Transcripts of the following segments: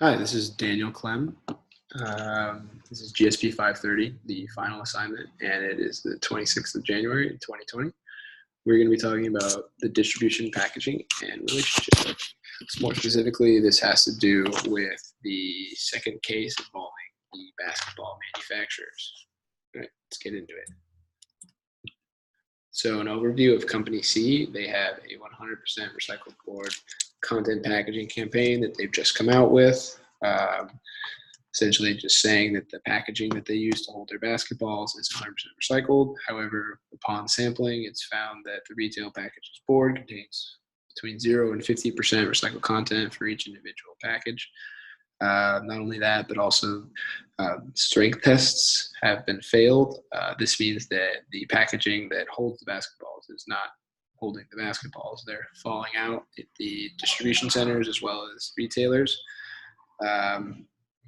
Hi, this is Daniel Clem. This is GSP 530, the final assignment, and it is the 26th of January, 2020. We're going to be talking about the distribution, packaging, and relationship. More specifically, this has to do with the second case involving the basketball manufacturers. All right, let's get into it. So an overview of Company C, they have a 100% recycled board content packaging campaign that they've just come out with. Essentially just saying that the packaging that they use to hold their basketballs is 100% recycled. However, upon sampling, it's found that the retail package's board contains between 0 and 50% recycled content for each individual package. Not only that, but also strength tests have been failed. This means that the packaging that holds the basketballs is not holding the basketballs. They're falling out at the distribution centers as well as retailers.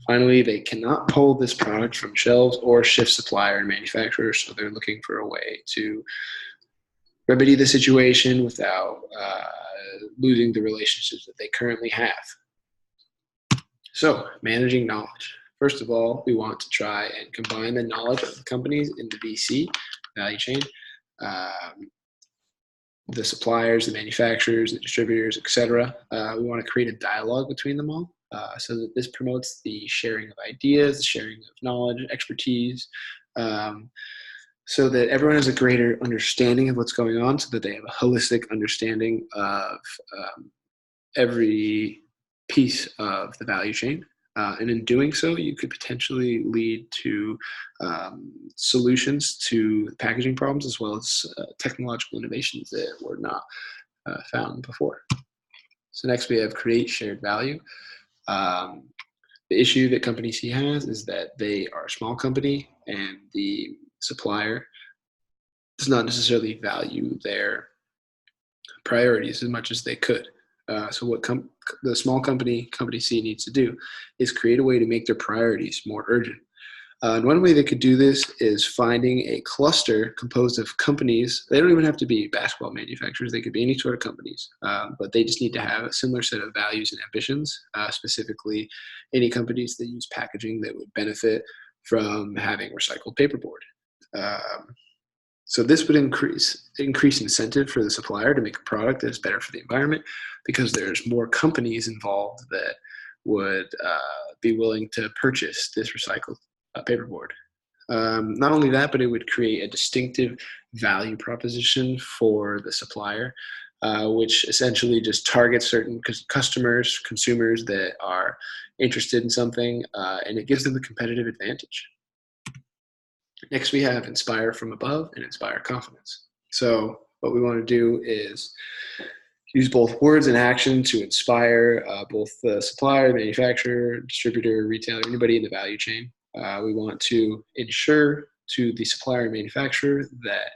Finally, they cannot pull this product from shelves or shift supplier and manufacturer, so they're looking for a way to remedy the situation without losing the relationships that they currently have. So, managing knowledge. First of all, we want to try and combine the knowledge of the companies in the VC value chain, the suppliers, the manufacturers, the distributors, etc. We want to create a dialogue between them all. So that this promotes the sharing of ideas, the sharing of knowledge, expertise, so that everyone has a greater understanding of what's going on, so that they have a holistic understanding of every piece of the value chain. And in doing so, you could potentially lead to solutions to packaging problems as well as technological innovations that were not found before. So next we have create shared value. The issue that Company C has is that they are a small company and the supplier does not necessarily value their priorities as much as they could. So what the small company C needs to do is create a way to make their priorities more urgent. And one way they could do this is finding a cluster composed of companies. They don't even have to be basketball manufacturers. They could be any sort of companies, but they just need to have a similar set of values and ambitions, specifically any companies that use packaging that would benefit from having recycled paperboard. So this would increase incentive for the supplier to make a product that is better for the environment because there's more companies involved that would be willing to purchase this recycled paperboard. Not only that, but it would create a distinctive value proposition for the supplier, which essentially just targets certain consumers that are interested in something, and it gives them a competitive advantage. Next, we have inspire from above and inspire confidence. So what we want to do is use both words and action to inspire both the supplier, manufacturer, distributor, retailer, anybody in the value chain. We want to ensure to the supplier and manufacturer that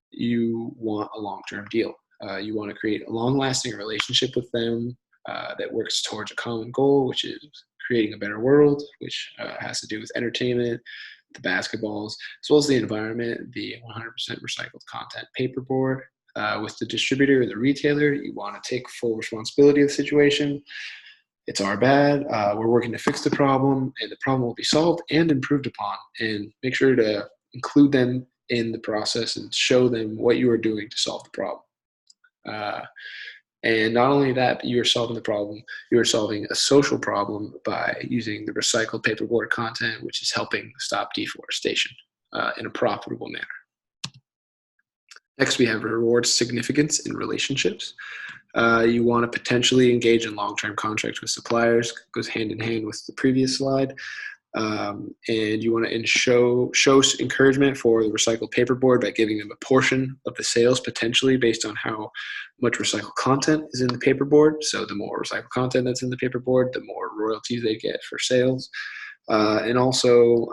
you want a long-term deal. You want to create a long-lasting relationship with them that works towards a common goal, which is creating a better world, which has to do with entertainment, the basketballs, as well as the environment, the 100% recycled content paperboard. With the distributor or the retailer, you want to take full responsibility of the situation. It's our bad. We're working to fix the problem, and the problem will be solved and improved upon. And make sure to include them in the process and show them what you are doing to solve the problem. And not only that, you are solving the problem, you are solving a social problem by using the recycled paperboard content, which is helping stop deforestation in a profitable manner. Next, we have reward significance in relationships. You want to potentially engage in long-term contracts with suppliers, goes hand in hand with the previous slide. And you want to show encouragement for the recycled paperboard by giving them a portion of the sales potentially based on how much recycled content is in the paperboard. So the more recycled content that's in the paperboard, the more royalties they get for sales. And also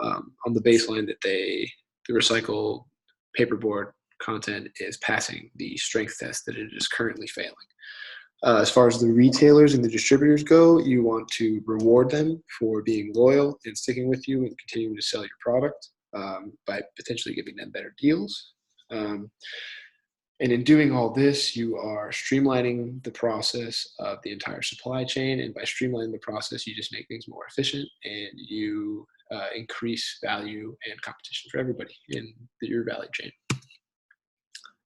on the baseline that the recycled paperboard content is passing the strength test that it is currently failing. As far as the retailers and the distributors go, you want to reward them for being loyal and sticking with you and continuing to sell your product by potentially giving them better deals. And in doing all this, you are streamlining the process of the entire supply chain. And by streamlining the process, you just make things more efficient and you increase value and competition for everybody in your value chain.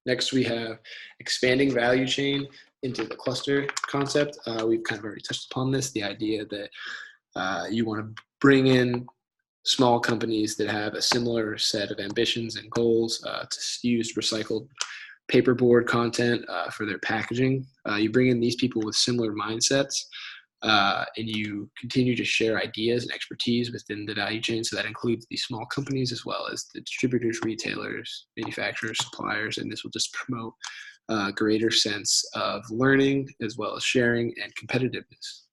Next, we have expanding value chain into the cluster concept. We've kind of already touched upon this, the idea that you want to bring in small companies that have a similar set of ambitions and goals to use recycled paperboard content for their packaging. You bring in these people with similar mindsets and you continue to share ideas and expertise within the value chain. So that includes these small companies as well as the distributors, retailers, manufacturers, suppliers, and this will just promote a greater sense of learning as well as sharing and competitiveness.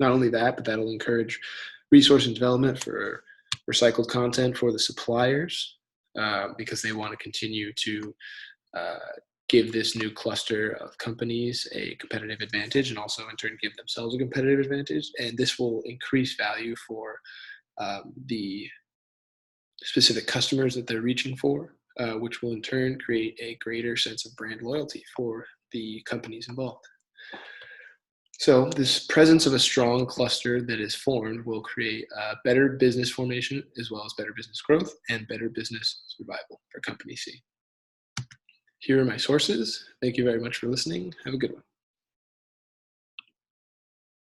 Not only that, but that'll encourage resource and development for recycled content for the suppliers because they want to continue to give this new cluster of companies a competitive advantage and also in turn give themselves a competitive advantage. And this will increase value for the specific customers that they're reaching for, which will in turn create a greater sense of brand loyalty for the companies involved. So this presence of a strong cluster that is formed will create better business formation as well as better business growth and better business survival for Company C. Here are my sources. Thank you very much for listening. Have a good one.